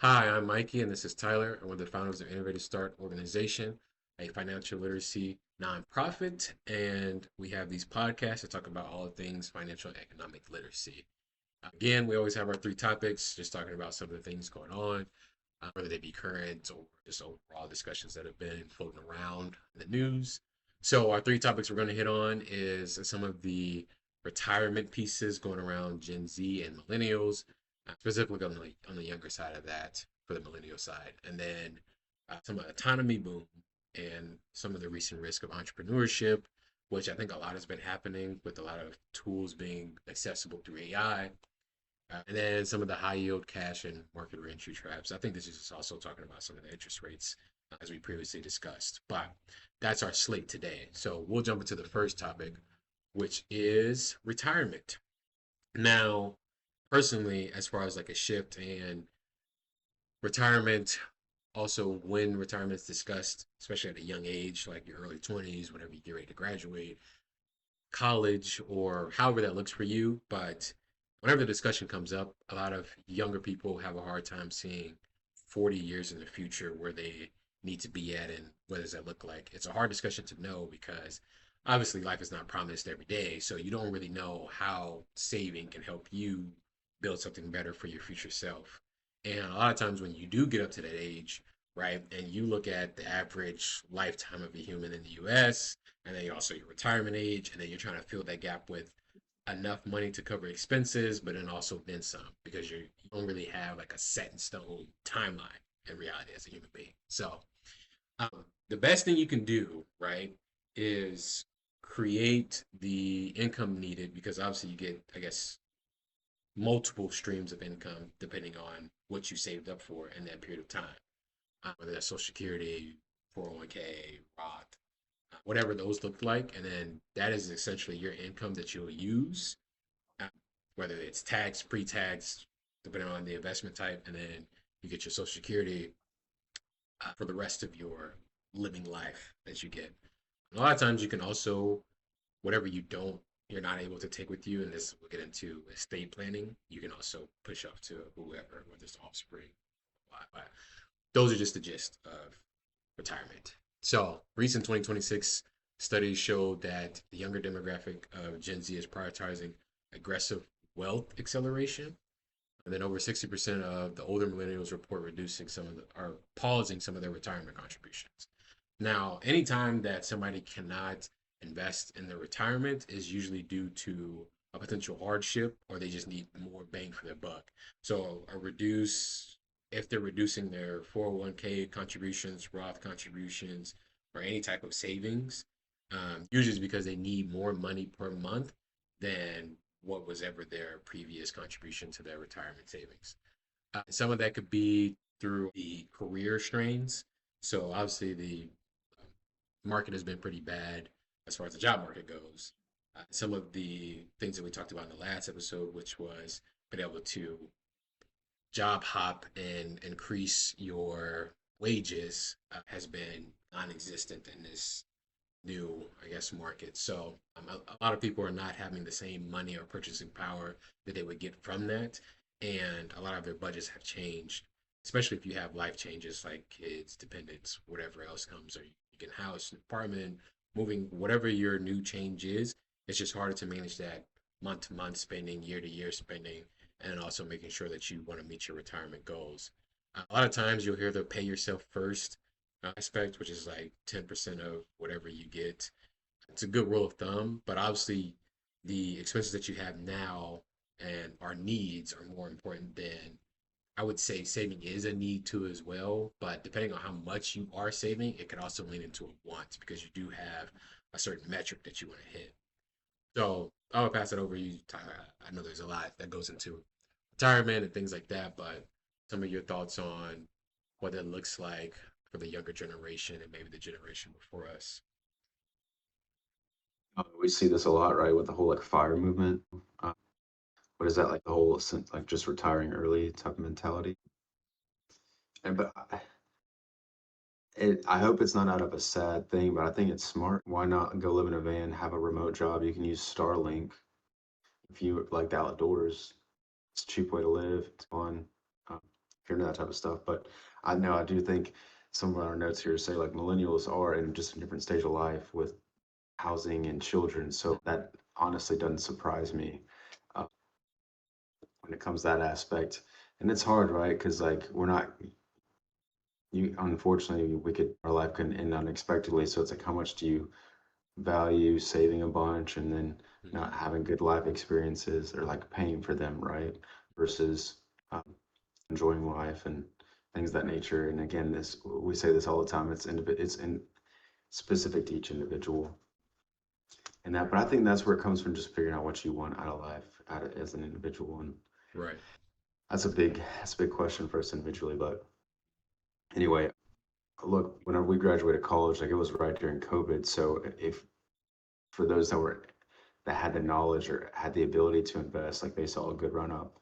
Hi, I'm Mikey, and this is Tyler. I'm one of the founders of Innovative Start Organization, a financial literacy nonprofit. And we have these podcasts that talk about all things financial and economic literacy. Again, we always have our three topics, just talking about some of the things going on, whether they be current or just overall discussions that have been floating around in the news. So, our three topics we're going to hit on is some of the retirement pieces going around Gen Z and millennials, specifically on the younger side of that for the millennial side, and then some autonomy boom and some of the recent risk of entrepreneurship, which I think a lot has been happening with a lot of tools being accessible through AI, and then some of the high yield cash and market reentry traps. I think this is just also talking about some of the interest rates as we previously discussed. But that's our slate today. So we'll jump into the first topic, which is retirement. Now, personally, as far as like a shift and retirement, also when retirement is discussed, especially at a young age, like your early 20s, whenever you get ready to graduate, college, or however that looks for you. But whenever the discussion comes up, a lot of younger people have a hard time seeing 40 years in the future where they need to be at and what does that look like. It's a hard discussion to know because obviously life is not promised every day. So you don't really know how saving can help you build something better for your future self. And a lot of times when you do get up to that age, right, and you look at the average lifetime of a human in the US, and then also your retirement age, and then you're trying to fill that gap with enough money to cover expenses, but then some, because you don't really have like a set in stone timeline in reality as a human being. So the best thing you can do, right, is create the income needed because obviously you get, I guess, multiple streams of income depending on what you saved up for in that period of time, whether that's Social Security, 401k, Roth, whatever those look like. And then that is essentially your income that you'll use, uh, whether it's tax, pre tax, depending on the investment type. And then you get your Social Security for the rest of your living life that you get. A lot of times you can also, whatever you're not able to take with you, and this we'll get into estate planning, you can also push off to whoever, whether it's offspring. But those are just the gist of retirement. So, recent 2026 studies showed that the younger demographic of Gen Z is prioritizing aggressive wealth acceleration. And then over 60% of the older millennials report reducing or pausing some of their retirement contributions. Now, anytime that somebody cannot invest in their retirement is usually due to a potential hardship or they just need more bang for their buck. So, if they're reducing their 401k contributions, Roth contributions, or any type of savings, usually it's because they need more money per month than what was ever their previous contribution to their retirement savings. Some of that could be through the career strains. So obviously the market has been pretty bad as far as the job market goes. Some of the things that we talked about in the last episode, which was being able to job hop and increase your wages, has been non-existent in this new, I guess, market. So a lot of people are not having the same money or purchasing power that they would get from that. And a lot of their budgets have changed, especially if you have life changes like kids, dependents, whatever else comes, or you get a house, an apartment, moving, whatever your new change is. It's just harder to manage that month to month spending, year to year spending, and also making sure that you want to meet your retirement goals. A lot of times you'll hear the pay yourself first aspect, which is like 10% of whatever you get. It's a good rule of thumb, but obviously the expenses that you have now and our needs are more important than I would say saving is a need too as well. But depending on how much you are saving, it could also lean into a want because you do have a certain metric that you want to hit. So I would pass it over to you, Tyler. I know there's a lot that goes into retirement and things like that, but some of your thoughts on what that looks like for the younger generation and maybe the generation before us. We see this a lot, right, with the whole like fire movement. Uh, what is that like? The whole like just retiring early type of mentality. And I hope it's not out of a sad thing, but I think it's smart. Why not go live in a van, have a remote job? You can use Starlink if you like the outdoors. It's a cheap way to live. It's fun. If into that type of stuff. But I know I do think some of our notes here say like millennials are in just a different stage of life with housing and children. So that honestly doesn't surprise me uh, when it comes to that aspect. And it's hard, right? Because like we're not you unfortunately our life can end unexpectedly. So it's like how much do you value saving a bunch and then not Hmm. having good life experiences or like paying for them, right? Versus um, enjoying life and things of that nature. And again, this we say this all the time. It's in specific to each individual and that. But I think that's where it comes from, just figuring out what you want out of life, as an individual. And Right. that's a big question for us individually. But anyway, look, whenever we graduated college, like it was right during COVID. So if for those that had the knowledge or had the ability to invest, like they saw a good run up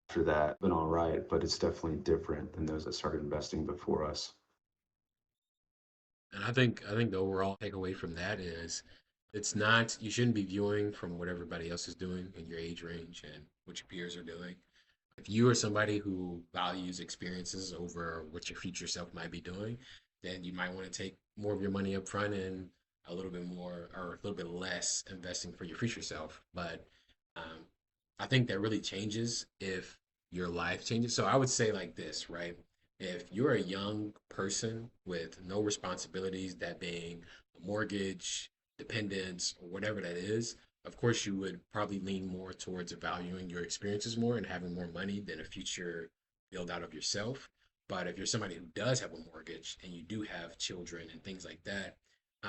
after that, been all right. But it's definitely different than those that started investing before us. And I think the overall takeaway from that is it's not you shouldn't be viewing from what everybody else is doing in your age range and what your peers are doing. If you are somebody who values experiences over what your future self might be doing, then you might want to take more of your money up front and a little bit more or a little bit less investing for your future self. But um, I think that really changes if your life changes. So I would say like this, right? If you're a young person with no responsibilities, that being a mortgage, dependents, or whatever that is, of course you would probably lean more towards valuing your experiences more and having more money than a future build out of yourself. But if you're somebody who does have a mortgage and you do have children and things like that,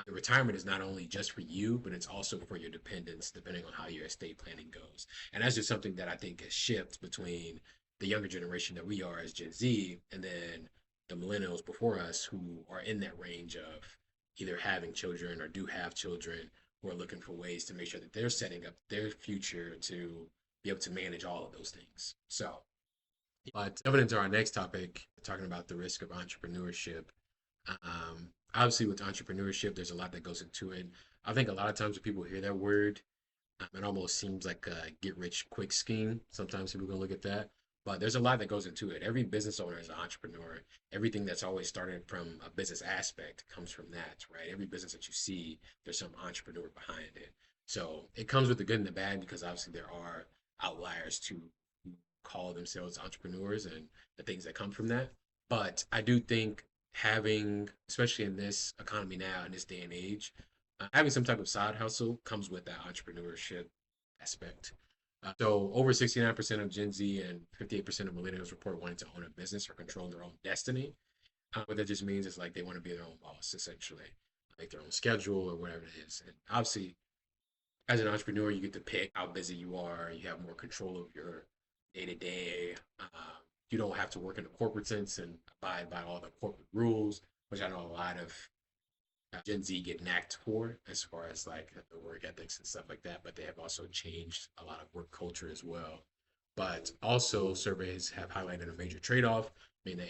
the retirement is not only just for you, but it's also for your dependents, depending on how your estate planning goes. And that's just something that I think has shifted between the younger generation that we are as Gen Z and then the millennials before us who are in that range of either having children or do have children who are looking for ways to make sure that they're setting up their future to be able to manage all of those things. So, but jumping into our next topic, talking about the risk of entrepreneurship. Obviously, with entrepreneurship, there's a lot that goes into it. I think a lot of times when people hear that word, it almost seems like a get rich quick scheme. Sometimes people can look at that, but there's a lot that goes into it. Every business owner is an entrepreneur. Everything that's always started from a business aspect comes from that, right? Every business that you see, there's some entrepreneur behind it. So it comes with the good and the bad because obviously there are outliers to call themselves entrepreneurs and the things that come from that. But I do think having, especially in this economy now, in this day and age, having some type of side hustle comes with that entrepreneurship aspect. So over 69% of Gen Z and 58% of millennials report wanting to own a business or control their own destiny. What that just means is like they want to be their own boss, essentially, make their own schedule or whatever it is. And obviously, as an entrepreneur, you get to pick how busy you are. You have more control of your day to day. You don't have to work in the corporate sense and abide by all the corporate rules, which I know a lot of Gen Z get knacked for as far as like the work ethics and stuff like that. But they have also changed a lot of work culture as well. But also, surveys have highlighted a major trade off. I mean,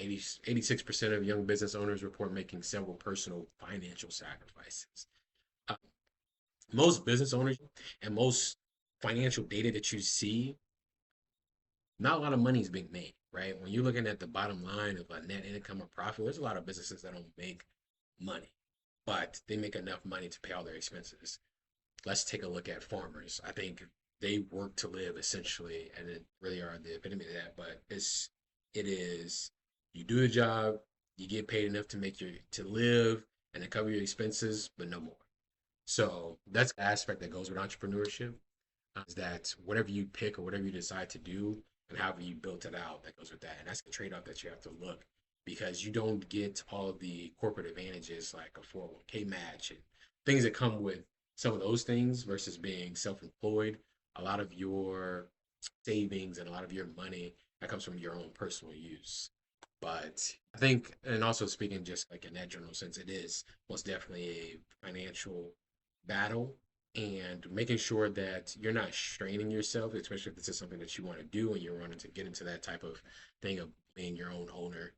86% of young business owners report making several personal financial sacrifices. Uh, Most business owners and most financial data that you see, not a lot of money is being made, right? When you're looking at the bottom line of a net income or profit, there's a lot of businesses that don't make money, but they make enough money to pay all their expenses. Let's take a look at farmers. I think they work to live essentially, and it really are the epitome of that. But it is you do the job, you get paid enough to make your to live and to cover your expenses, but no more. So that's the aspect that goes with entrepreneurship is that whatever you pick or whatever you decide to do and however you built it out, that goes with that. And that's the trade off that you have to look because you don't get all of the corporate advantages like a 401k match and things that come with some of those things versus being self employed. A lot of your savings and a lot of your money that comes from your own personal use. But I think, and also speaking just like in that general sense, it is most definitely a financial battle and making sure that you're not straining yourself, especially if this is something that you want to do and you're wanting to get into that type of thing of being your own owner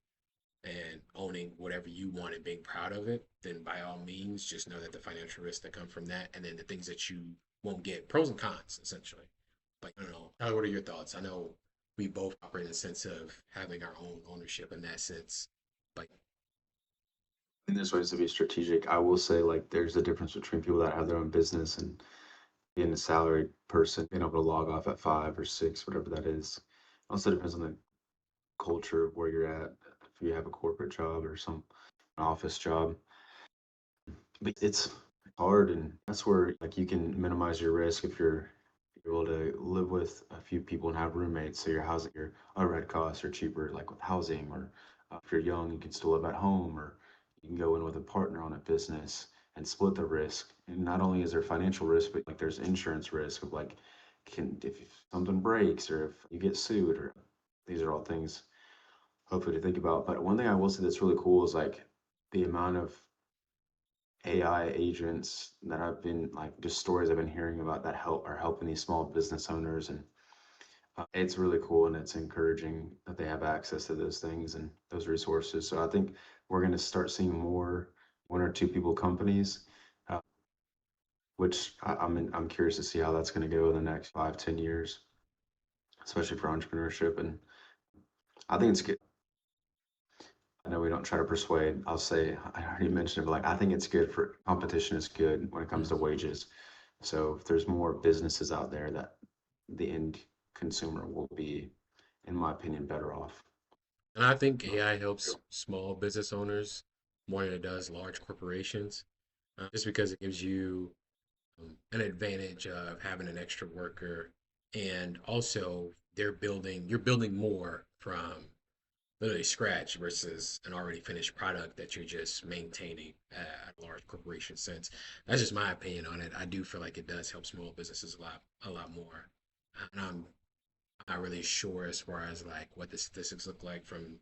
and owning whatever you want and being proud of it, then by all means, just know that the financial risks that come from that and then the things that you won't get, pros and cons, essentially. But I don't know, Tyler, what are your thoughts? I know we both operate in a sense of having our own ownership in that sense. But And there's ways to be strategic. I will say, like, there's a difference between people that have their own business and being a salaried person, being able to log off at 5 or 6, whatever that is. Also depends on the culture of where you're at. If you have a corporate job or some office job, but it's hard, and that's where like you can minimize your risk if you're able to live with a few people and have roommates. So your housing, your overhead costs are cheaper, like with housing, or if you're young, you can still live at home, or you can go in with a partner on a business and split the risk. And not only is there financial risk, but like there's insurance risk of like, can if something breaks or if you get sued, or these are all things hopefully to think about. But one thing I will say that's really cool is like the amount of AI agents that I've been like just stories I've been hearing about that are helping these small business owners, and it's really cool and it's encouraging that they have access to those things and those resources. So I think we're going to start seeing more one or two people companies, uh, which I'm curious to see how that's going to go in the next 5, 10 years, especially for entrepreneurship. And I think it's good. I know we don't try to persuade. I'll say I already mentioned it, but like I think it's good for competition is good when it comes to mhm. wages. So if there's more businesses out there that the end consumer will be, in my opinion, better off. And I think AI helps small business owners more than it does large corporations, just because it gives you an advantage of having an extra worker, and also you're building more from literally scratch versus an already finished product that you're just maintaining at a large corporation sense. That's just my opinion on it. I do feel like it does help small businesses a lot more. And I'm not really sure as far as like what the statistics look like from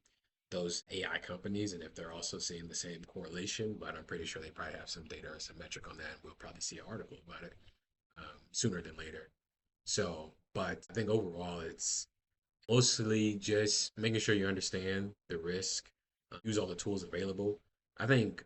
those AI companies and if they're also seeing the same correlation, but I'm pretty sure they probably have some data or some metric on that. And we'll probably see an article about it sooner than later. So, but I think overall, it's mostly just making sure you understand the risk, use all the tools available. I think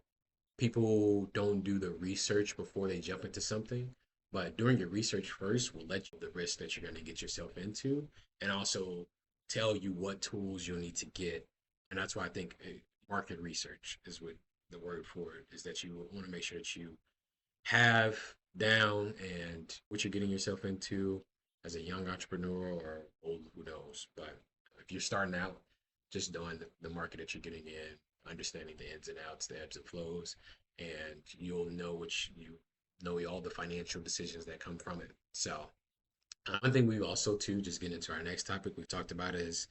people don't do the research before they jump into something, but doing your research first will let you know the risk that you're going to get yourself into, and also tell you what tools you'll need to get. And that's why I think market research is what the word for it is, that you want to make sure that you have down and what you're getting yourself into as a young entrepreneur or old, who knows. But if you're starting out, just knowing the market that you're getting in, understanding the ins and outs, the ebbs and flows, and you'll know which you know all the financial decisions that come from it. So one thing we also too, just getting into our next topic we've talked about is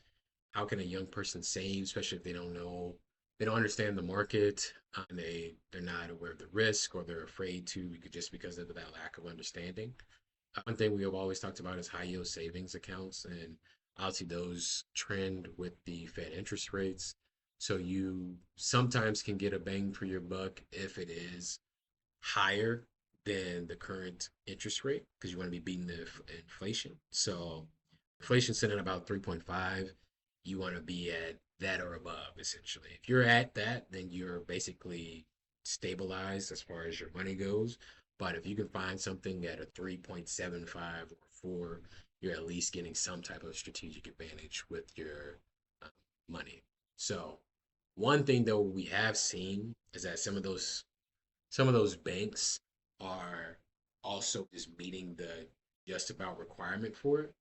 how can a young person save, especially if they don't know, they don't understand the market, and they're not aware of the risk or they're afraid to just because of that lack of understanding. One thing we have always talked about is high yield savings accounts, and obviously those trend with the Fed interest rates. So you sometimes can get a bang for your buck if it is higher than the current interest rate because you want to be beating the inflation. So inflation sitting at about 3.5, you want to be at that or above essentially. If you're at that, then you're basically stabilized as far as your money goes. But if you can find something at a 3.75 or 4, you're at least getting some type of strategic advantage with your uh, money. So one thing though we have seen is that some of those banks are also just meeting the just about requirement for it.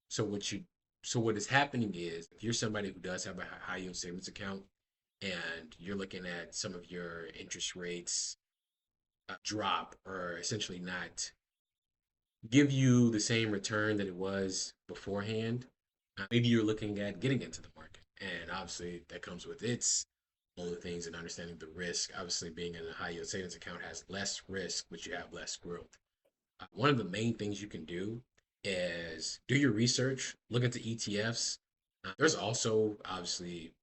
So what is happening is if you're somebody who does have a high yield savings account and you're looking at some of your interest rates drop or essentially not give you the same return that it was beforehand, maybe you're looking at getting into the market. And obviously that comes with its own things and understanding the risk. Obviously, being in a high yield savings account has less risk, but you have less growth. One of the main things you can do is do your research, look into ETFs. There's also obviously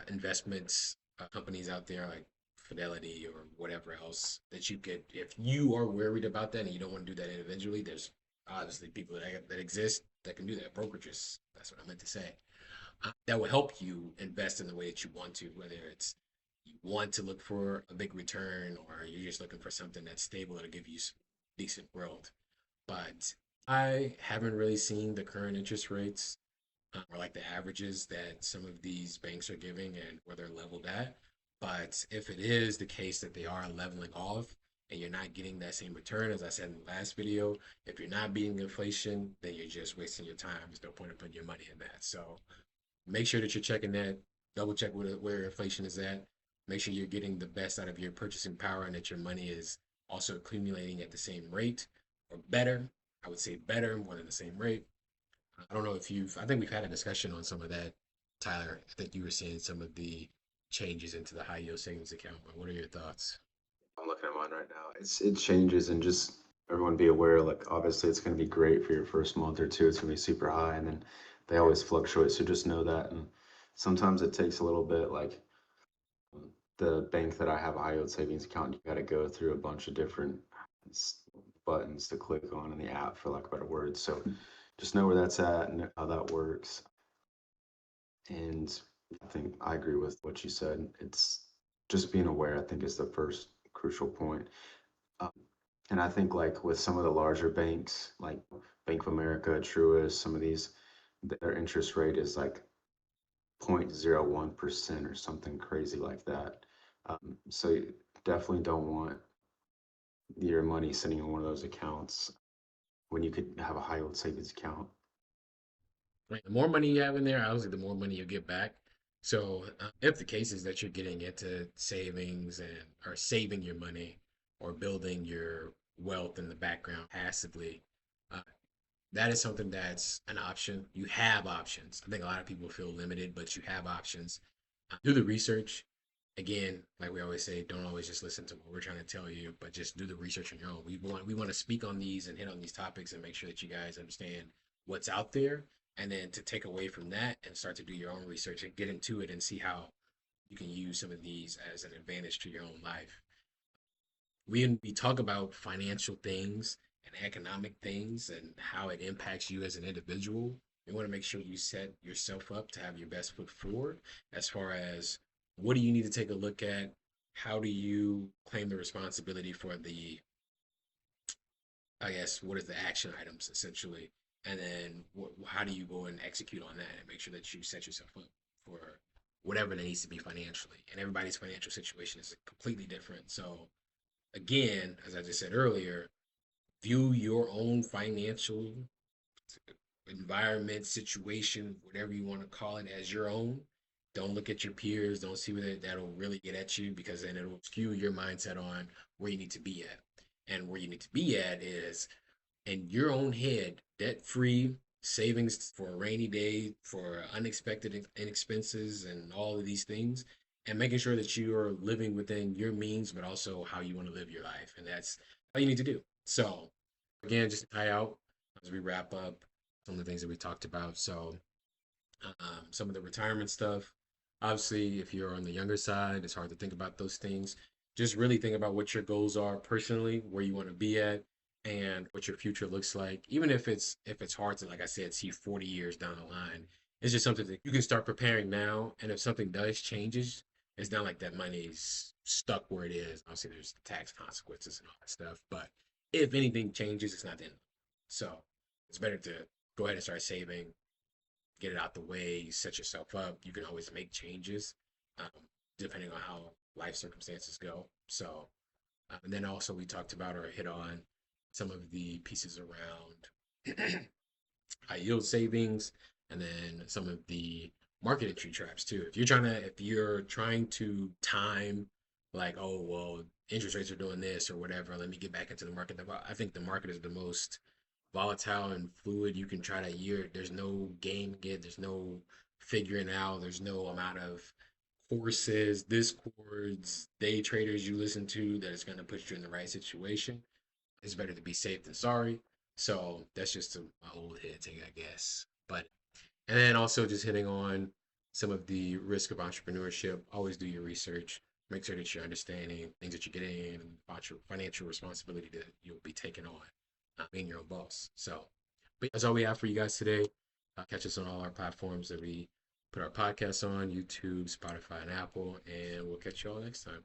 investments companies out there like Fidelity or whatever else that you could, if you are worried about that and you don't want to do that individually, there's obviously people that exist that can do that. Brokerages, that's what I meant to say. That will help you invest in the way that you want to, whether it's you want to look for a big return or you're just looking for something that's stable to give you decent growth. But I haven't really seen the current interest rates or like the averages that some of these banks are giving and where they're leveled at. But if it is the case that they are leveling off and you're not getting that same return, as I said in the last video, if you're not beating inflation, then you're just wasting your time. There's no point in putting your money in that. So make sure that you're checking that, double check where inflation is at. Make sure you're getting the best out of your purchasing power and that your money is also accumulating at the same rate or better. I would say better, more than the same rate. I don't know if I think we've had a discussion on some of that, Tyler. I think you were seeing some of the changes into the high yield savings account. But what are your thoughts? I'm looking at mine right now. It changes, and just everyone be aware. Like obviously, it's going to be great for your first month or two. It's going to be super high, and then they always fluctuate. So just know that. And sometimes it takes a little bit. Like the bank that I have a high yield savings account, you got to go through a bunch of different buttons to click on in the app, for lack of better words. So just know where that's at and how that works. And I think I agree with what you said. It's just being aware, I think, is the first crucial point. Um, and I think, like with some of the larger banks, like Bank of America, Truist, some of these, their interest rate is like 0.01% or something crazy like that. So you definitely don't want your money sitting in one of those accounts when you could have a high yield savings account. Right. The more money you have in there, obviously, the more money you get back. So, if the case is that you're getting into savings and or saving your money or building your wealth in the background passively, uh, that is something that's an option. You have options. I think a lot of people feel limited, but you have options. Do the research. Again, like we always say, don't always just listen to what we're trying to tell you, but just do the research on your own. We want to speak on these and hit on these topics and make sure that you guys understand what's out there, and then to take away from that and start to do your own research and get into it and see how you can use some of these as an advantage to your own life. We talk about financial things and economic things and how it impacts you as an individual. We want to make sure you set yourself up to have your best foot forward as far as what do you need to take a look at? How do you claim the responsibility for the, I guess, what is the action items essentially? And then how do you go and execute on that and make sure that you set yourself up for whatever that needs to be financially? And everybody's financial situation is completely different. So, again, as I just said earlier, view your own financial environment, situation, whatever you want to call it, as your own. Don't look at your peers. Don't see whether that'll really get at you because then it'll skew your mindset on where you need to be at. And where you need to be at is in your own head, debt free, savings for a rainy day, for unexpected expenses, and all of these things, and making sure that you are living within your means, but also how you want to live your life. And that's all you need to do. So, again, just to tie out as we wrap up some of the things that we talked about. So, some of the retirement stuff. Obviously, if you're on the younger side, it's hard to think about those things. Just really think about what your goals are personally, where you want to be at, and what your future looks like. Even if it's hard to, like I said, see 40 years down the line, it's just something that you can start preparing now. And if something does changes, it's not like that money's stuck where it is. Obviously, there's tax consequences and all that stuff. But if anything changes, it's not the end. So it's better to go ahead and start saving, get it out the way, set yourself up. You can always make changes depending on how life circumstances go. So, and then also we talked about or hit on some of the pieces around high yield savings, and then some of the market entry traps too. If you're trying to time like, oh well, interest rates are doing this or whatever, let me get back into the market. I think the market is the most volatile and fluid you can try that year. There's no game get, there's no figuring out, there's no amount of courses, discords, day traders you listen to that is going to put you in the right situation. It's better to be safe than sorry. So that's just my old head take, I guess. But and then also just hitting on some of the risk of entrepreneurship. Always do your research. Make sure that you're understanding things that you're getting in and about your financial responsibility that you'll be taking on, being your own boss. So, but that's all we have for you guys today. Catch us on all our platforms that we put our podcasts on: YouTube, Spotify, and Apple. And we'll catch you all next time.